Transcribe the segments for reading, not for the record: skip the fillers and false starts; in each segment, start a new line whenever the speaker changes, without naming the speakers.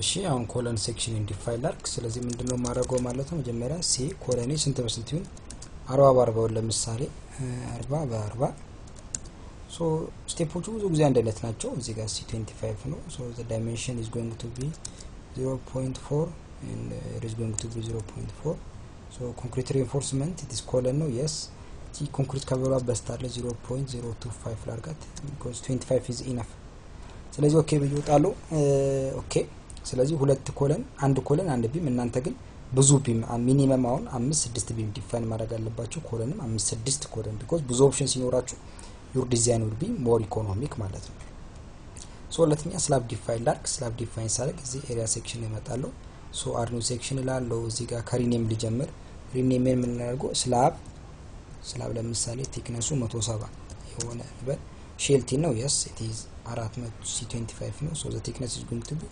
እሺ አሁን ኮለን ሴክሽን ኢንዲፋይን ላርክ ስለዚህ ምንድነው ማረጋው ማለት ነው መጀመሪያ ሲ ኮለኔ ስንት በስንት ይሁን 40 በ40 ለምሳሌ 40 በ40 ሶ ስቴፖቹ ብዙ ጊዜ አንድ አይነት ናቸው እዚህ ጋር C25 ነው so the dimension is going to be 0.4 and it is going to be 0.4 so concrete reinforcement it is colon no yes the concrete ከበሏ በስታለ 0.025 ላርጋት because 25 is enough ስለዚህ ኦኬ ብይወጣሉ ኦኬ ስለዚህ ሁለት ኮለን አንድ ኮለን አንድ ቢም እናንተ ግን ብዙ ቢም ሚኒመም አሁን 5 6 ቢም ዲፋይን ማድረግ አለባችሁ ኮለንም 5 6 ኮለን because ብዙ ኦፕሽን ሲኖራችሁ your design will be more economic ማለት ነው so ሁለተኛ slab define lark slab define ሳደርግ እዚህ area section ይመጣሉ so arno section ላለው እዚህ ጋር ከሪኔም ልጀምር ሪኔም ምን እናደርገው slab ለምሳሌ thickness 170 የሆነ በል ሼልቲ ነው yes it is 425 ነው so the thickness is going to be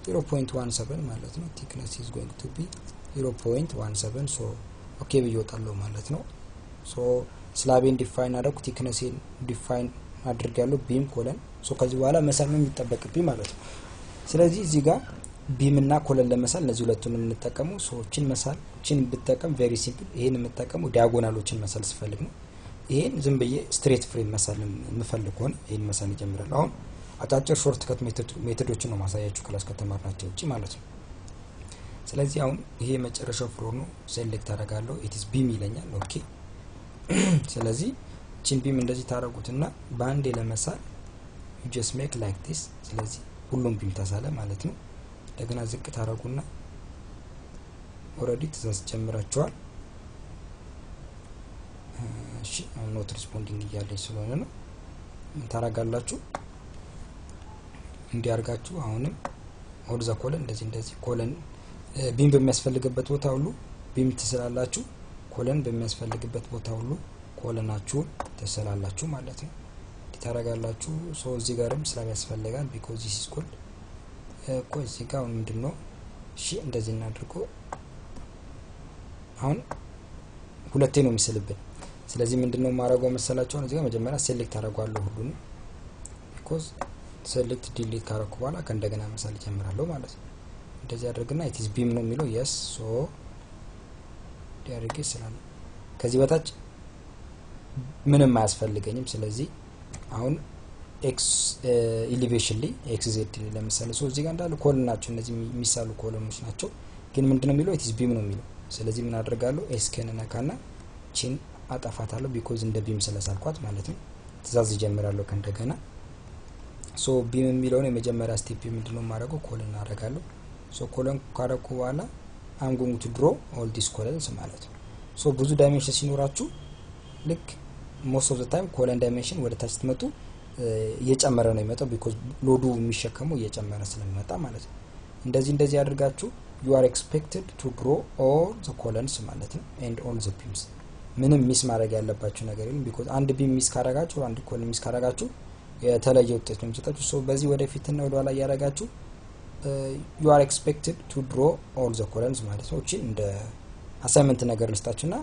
0.17 ማለት ነው thickness is going to be 0.17 so okay ብይወጣለው ማለት ነው so ስላቤን ዲፋይን አደረኩ ቲክነስን ዲፋይን አድርጋለሁ ቢም ኮለን ሶ ከዚህ በኋላ መሳል ምን ይተበቅብኝ ማለት ነው ስለዚህ እዚህ ጋር ቢም እና ኮለን ለመሳል እነዚህ ሁለቱንም እንጠቀሙ ሶችን መሳል ችን ብትጠቀም ቬሪ ሲምፕል ይሄን የምትጠቀሙ ዲያጎናሎችን መሳል ስፈልግ ነው ይሄን ዝም ብዬ ስትሬት ፍሬም መሳል የምፈልግ ሆነ ይሄን መሳል ይጀምራል አሁን አጫጭር ሾርት ከት ሜቶዶችን ነው ማሳያችሁ ክላስ ከተማርናቸው እጪ ማለት ነው ስለዚህ አሁን ይሄ መጨረሻው ፍሎር ነው ሴሌክት አደርጋለሁ ኢት ኢዝ ቢም ይለኛል ኦኬ ስለዚህ ቺን ቢም እንደዚህ ታረጉትና ባንዴ ለመሳል you just make like this ስለዚህ ሁሉም ቢም ተሳለ ማለት ነው እንደገና ዝቅ ታረጉና ኦሬዲ ትዛዝ ጀምራችኋል እሺ not responding እያለኝ ስለሆነ ነው ታረጋላችሁ እንዲያርጋችሁ አሁንም ሆል ዘ ኮለን እንደዚህ ኮለን ቢም በሚያስፈልግበት ቦታ ሁሉ ቢም ትስላላችሁ ኮለን በሚያስፈልግበት ቦታ ሁሉ ኮለናችሁ ተሰላላችሁ ማለት ነው ታረጋላችሁ ሶ እዚህ ጋርም ስላም ያስፈልጋል because this is called እዚህ ጋር ምንድነው እሺ እንደዚህ እናድርጎ አሁን ሁለቴ ነው የሚስልብን ስለዚህ ምንድነው ማረጋው መሰላችሁ እዚህ ጋር መጀመሪያ ሴሌክት አደርጋለሁ ሁሉንም because select delete ካረኩ በኋላ ከእንደገና መሳል ጀምራለሁ ማለት ነው እንደዚህ አድርግና it is beam ነው የሚለው yes so ዲያርጌ ስላለ ከዚህ በታች ምንም አያስፈልገኝም ስለዚህ አሁን x elevation ላይ xz ለምሳሌ so እዚህ ጋር እንዳለ ኮለን ናቸው እነዚህ የሚሳሉ ኮለኖች ናቸው ግን ምንድነው የሚለው it is beam ነው የሚለው ስለዚህ ምን አደርጋለሁ s ከነካና ቺን አጣፋታለሁ because እንደ ቢም ስለሳልኳት ማለት ነው ትዛዝ ጀምራለሁ ከእንደገና so beam የሚለው ነው የመጀመሪያ ስቴፕ ምንድነው ማረጋው ኮለን አደርጋለሁ so ኮለን ካረኩ በኋላ I'm going to draw all these columns ማለት ነው so ብዙ ዳይሜንሽን ሲኖራችሁ ልክ most of the time column dimension ወደ ታች ስትመጡ እየጨመረ ነው የሚመጣው because ሎዱ የሚሸከመው እየጨመረ ስለሚመጣ ማለት ነው እንደዚህ አድርጋችሁ you are expected to draw all the columns ማለት ነው and all the beams ምንም ሚስ ማድረግ ያለባችሁ ነገር የለም because አንድ ቢም ሚስ ካረጋችሁ አንድ ኮለን ሚስ ካረጋችሁ የተለየ ውጤት ነው የሚሰጣችሁ so በዚህ ወደፊትና ወደ ኋላ ያረጋችሁ you are expected to draw all the columns ማለት ነው እቺ እንደ አሳይመንት ነገር ልስጣችሁና